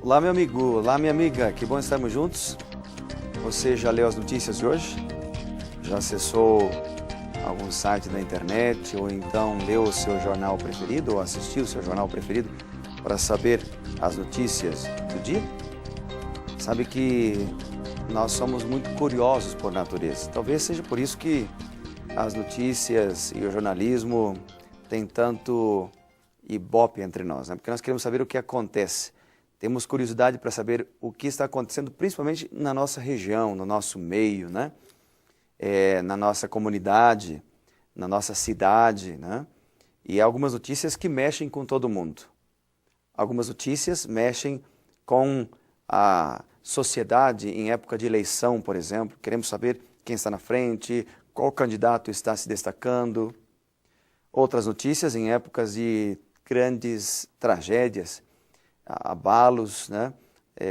Olá, meu amigo, olá, minha amiga, que bom estarmos juntos. Você já leu as notícias de hoje? Já acessou algum site da internet ou então leu o seu jornal preferido ou assistiu o seu jornal preferido para saber as notícias do dia? Sabe que nós somos muito curiosos por natureza. Talvez seja por isso que as notícias e o jornalismo têm tanto ibope entre nós, né? Porque nós queremos saber o que acontece. Temos curiosidade para saber o que está acontecendo, principalmente na nossa região, no nosso meio, né? Na nossa comunidade, na nossa cidade, né? E algumas notícias que mexem com todo mundo. Algumas notícias mexem com a sociedade em época de eleição, por exemplo. Queremos saber quem está na frente, qual candidato está se destacando. Outras notícias em épocas de grandes tragédias, abalos, né?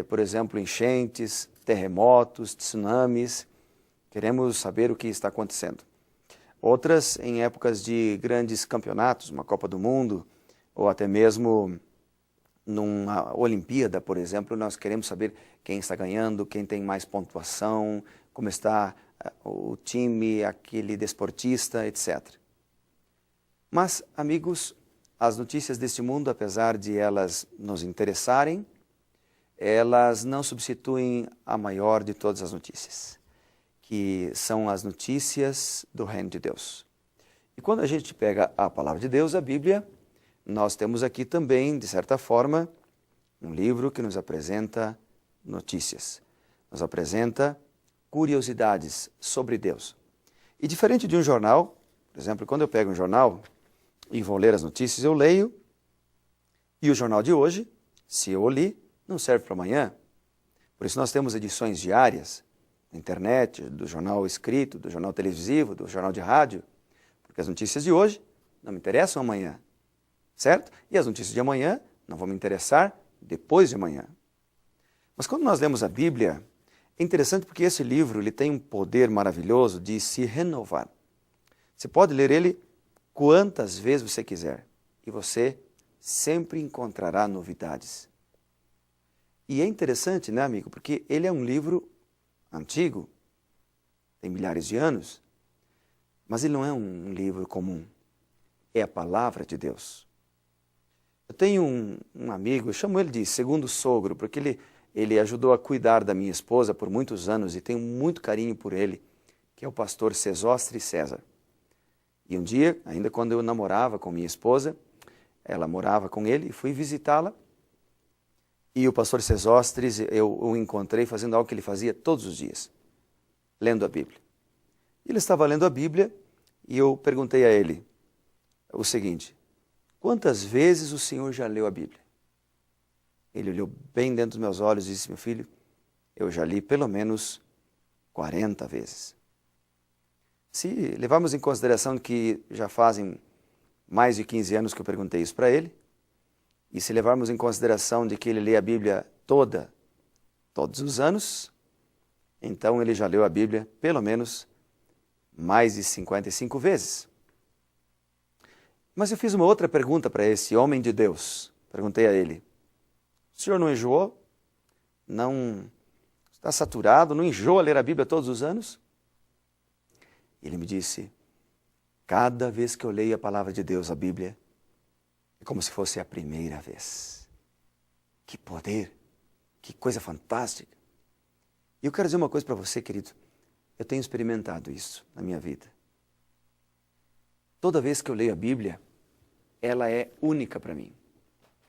Por exemplo, enchentes, terremotos, tsunamis. Queremos saber o que está acontecendo. Outras em épocas de grandes campeonatos, uma Copa do Mundo, ou até mesmo numa Olimpíada, por exemplo, nós queremos saber quem está ganhando, quem tem mais pontuação, como está o time, aquele desportista, etc. Mas, amigos, as notícias deste mundo, apesar de elas nos interessarem, elas não substituem a maior de todas as notícias, que são as notícias do Reino de Deus. E quando a gente pega a Palavra de Deus, a Bíblia, nós temos aqui também, de certa forma, um livro que nos apresenta notícias, nos apresenta curiosidades sobre Deus. E diferente de um jornal, por exemplo, quando eu pego um jornal e vou ler as notícias, eu leio, e o jornal de hoje, se eu o li, não serve para amanhã. Por isso nós temos edições diárias, na internet, do jornal escrito, do jornal televisivo, do jornal de rádio, porque as notícias de hoje não me interessam amanhã, certo? E as notícias de amanhã não vão me interessar depois de amanhã. Mas quando nós lemos a Bíblia, é interessante porque esse livro ele tem um poder maravilhoso de se renovar. Você pode ler ele quantas vezes você quiser, e você sempre encontrará novidades. E é interessante, né, amigo, porque ele é um livro antigo, tem milhares de anos, mas ele não é um livro comum, é a palavra de Deus. Eu tenho um amigo, eu chamo ele de segundo sogro, porque ele ajudou a cuidar da minha esposa por muitos anos e tenho muito carinho por ele, que é o pastor Sesostre César. E um dia, ainda quando eu namorava com minha esposa, ela morava com ele, e fui visitá-la. E o pastor Sesostres, eu o encontrei fazendo algo que ele fazia todos os dias, lendo a Bíblia. Ele estava lendo a Bíblia e eu perguntei a ele o seguinte: quantas vezes o senhor já leu a Bíblia? Ele olhou bem dentro dos meus olhos e disse: meu filho, eu já li pelo menos 40 vezes. Se levarmos em consideração que já fazem mais de 15 anos que eu perguntei isso para ele, e se levarmos em consideração de que ele lê a Bíblia todos os anos, então ele já leu a Bíblia pelo menos mais de 55 vezes. Mas eu fiz uma outra pergunta para esse homem de Deus. Perguntei a ele: o senhor não enjoou? Não está saturado? Não enjoa ler a Bíblia todos os anos? Ele me disse: cada vez que eu leio a palavra de Deus, a Bíblia, é como se fosse a primeira vez. Que poder! Que coisa fantástica! E eu quero dizer uma coisa para você, querido. Eu tenho experimentado isso na minha vida. Toda vez que eu leio a Bíblia, ela é única para mim.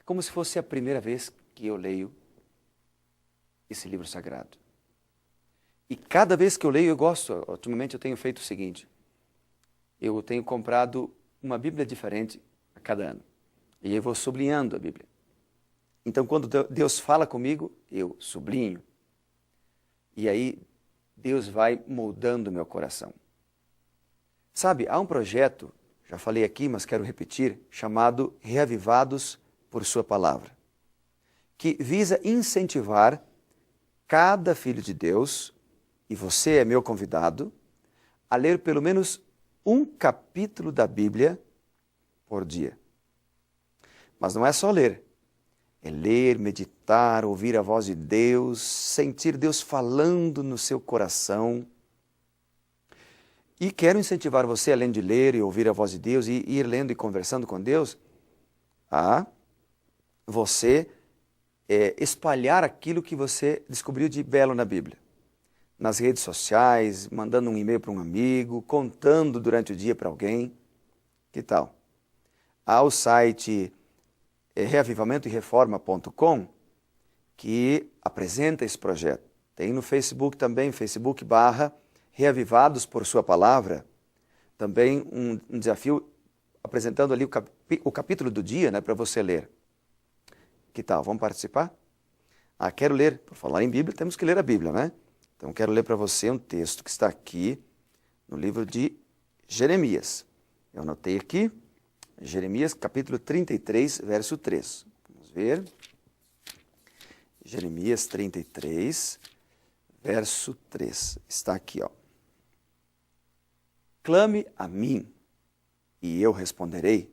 É como se fosse a primeira vez que eu leio esse livro sagrado. E cada vez que eu leio, eu gosto. Ultimamente eu tenho feito o seguinte: eu tenho comprado uma Bíblia diferente a cada ano. E eu vou sublinhando a Bíblia. Então, quando Deus fala comigo, eu sublinho. E aí, Deus vai moldando o meu coração. Sabe, há um projeto, já falei aqui, mas quero repetir, chamado Reavivados por Sua Palavra, que visa incentivar cada filho de Deus, e você é meu convidado, a ler pelo menos um capítulo da Bíblia por dia. Mas não é só ler. É ler, meditar, ouvir a voz de Deus, sentir Deus falando no seu coração. E quero incentivar você, além de ler e ouvir a voz de Deus, e ir lendo e conversando com Deus, a você espalhar aquilo que você descobriu de belo na Bíblia. Nas redes sociais, mandando um e-mail para um amigo, contando durante o dia para alguém. Que tal? Há o site reavivamentoereforma.com, que apresenta esse projeto. Tem no Facebook também, Facebook/Reavivados por Sua Palavra. Também um desafio apresentando ali o capítulo do dia, né, para você ler. Que tal? Vamos participar? Quero ler. Por falar em Bíblia, temos que ler a Bíblia, né? Então quero ler para você um texto que está aqui no livro de Jeremias. Eu anotei aqui. Jeremias, capítulo 33, verso 3. Vamos ver. Jeremias 33, verso 3. Está aqui, ó. Clame a mim, e eu responderei,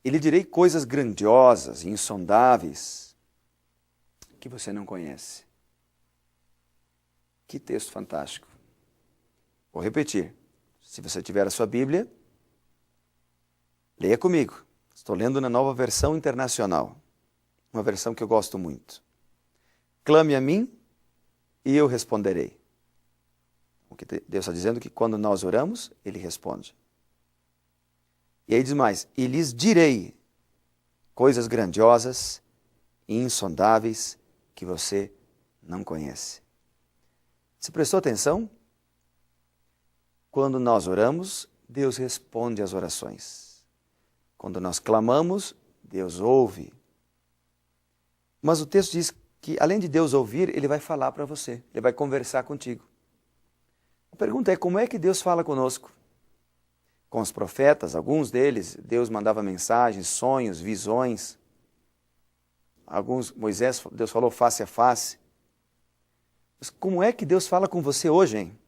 e lhe direi coisas grandiosas e insondáveis que você não conhece. Que texto fantástico. Vou repetir. Se você tiver a sua Bíblia, leia comigo. Estou lendo na Nova Versão Internacional, uma versão que eu gosto muito. Clame a mim e eu responderei. Porque Deus está dizendo que quando nós oramos, Ele responde. E aí diz mais, e lhes direi coisas grandiosas e insondáveis que você não conhece. Você prestou atenção? Quando nós oramos, Deus responde às orações. Quando nós clamamos, Deus ouve. Mas o texto diz que, além de Deus ouvir, Ele vai falar para você. Ele vai conversar contigo. A pergunta é, como é que Deus fala conosco? Com os profetas, alguns deles, Deus mandava mensagens, sonhos, visões. Alguns, Deus falou face a face. Mas como é que Deus fala com você hoje, hein?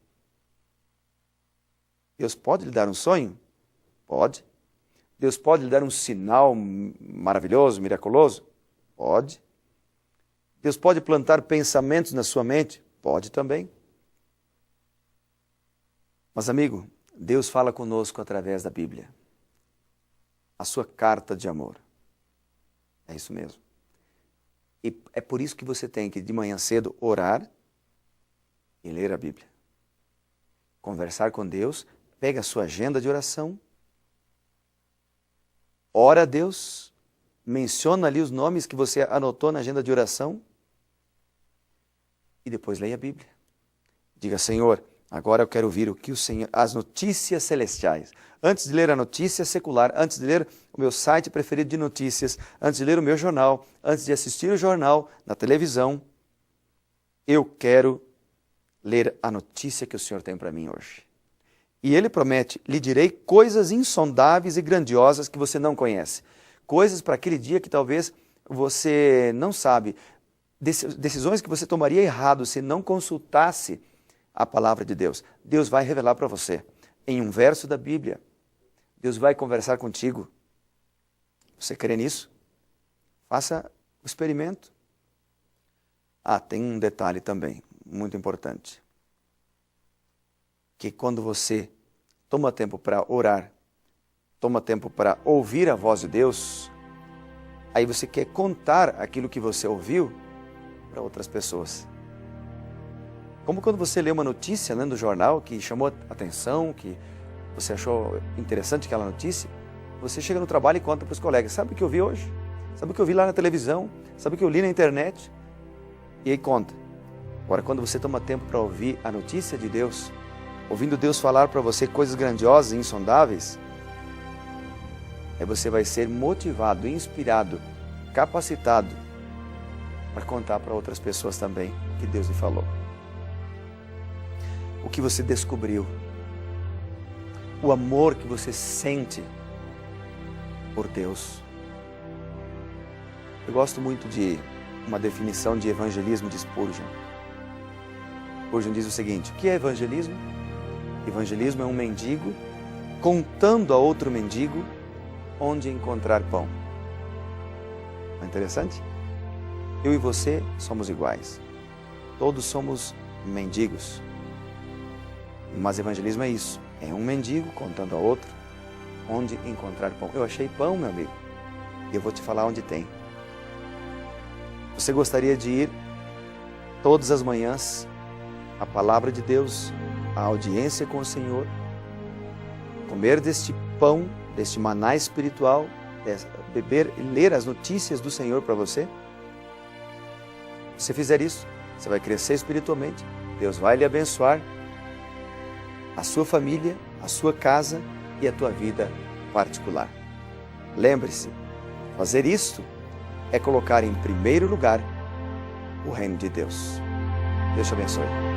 Deus pode lhe dar um sonho? Pode. Deus pode lhe dar um sinal maravilhoso, miraculoso? Pode. Deus pode plantar pensamentos na sua mente? Pode também. Mas, amigo, Deus fala conosco através da Bíblia. A sua carta de amor. É isso mesmo. E é por isso que você tem que, de manhã cedo, orar e ler a Bíblia. Conversar com Deus, pega a sua agenda de oração, ora a Deus, menciona ali os nomes que você anotou na agenda de oração e depois leia a Bíblia. Diga, Senhor, agora eu quero ouvir o que o Senhor, as notícias celestiais. Antes de ler a notícia secular, antes de ler o meu site preferido de notícias, antes de ler o meu jornal, antes de assistir o jornal na televisão, eu quero ler a notícia que o Senhor tem para mim hoje. E Ele promete, lhe direi coisas insondáveis e grandiosas que você não conhece. Coisas para aquele dia que talvez você não sabe. Decisões que você tomaria errado se não consultasse a palavra de Deus. Deus vai revelar para você. Em um verso da Bíblia, Deus vai conversar contigo. Você crê nisso? Faça o experimento. Tem um detalhe também, muito importante. Que quando você toma tempo para orar, toma tempo para ouvir a voz de Deus, aí você quer contar aquilo que você ouviu para outras pessoas. Como quando você lê uma notícia no jornal que chamou a atenção, que você achou interessante aquela notícia, você chega no trabalho e conta para os colegas, sabe o que eu vi hoje? Sabe o que eu vi lá na televisão? Sabe o que eu li na internet? E aí conta. Agora, quando você toma tempo para ouvir a notícia de Deus, ouvindo Deus falar para você coisas grandiosas e insondáveis, aí você vai ser motivado, inspirado, capacitado para contar para outras pessoas também que Deus lhe falou. O que você descobriu, o amor que você sente por Deus. Eu gosto muito de uma definição de evangelismo de Spurgeon. Spurgeon diz o seguinte: o que é evangelismo? Evangelismo é um mendigo contando a outro mendigo onde encontrar pão. Não é interessante? Eu e você somos iguais. Todos somos mendigos. Mas evangelismo é isso. É um mendigo contando a outro onde encontrar pão. Eu achei pão, meu amigo, e eu vou te falar onde tem. Você gostaria de ir todas as manhãs à palavra de Deus, à audiência com o Senhor, comer deste pão, deste maná espiritual, beber e ler as notícias do Senhor para você? Se você fizer isso, você vai crescer espiritualmente, Deus vai lhe abençoar, a sua família, a sua casa e a tua vida particular. Lembre-se, fazer isto é colocar em primeiro lugar o reino de Deus. Deus te abençoe.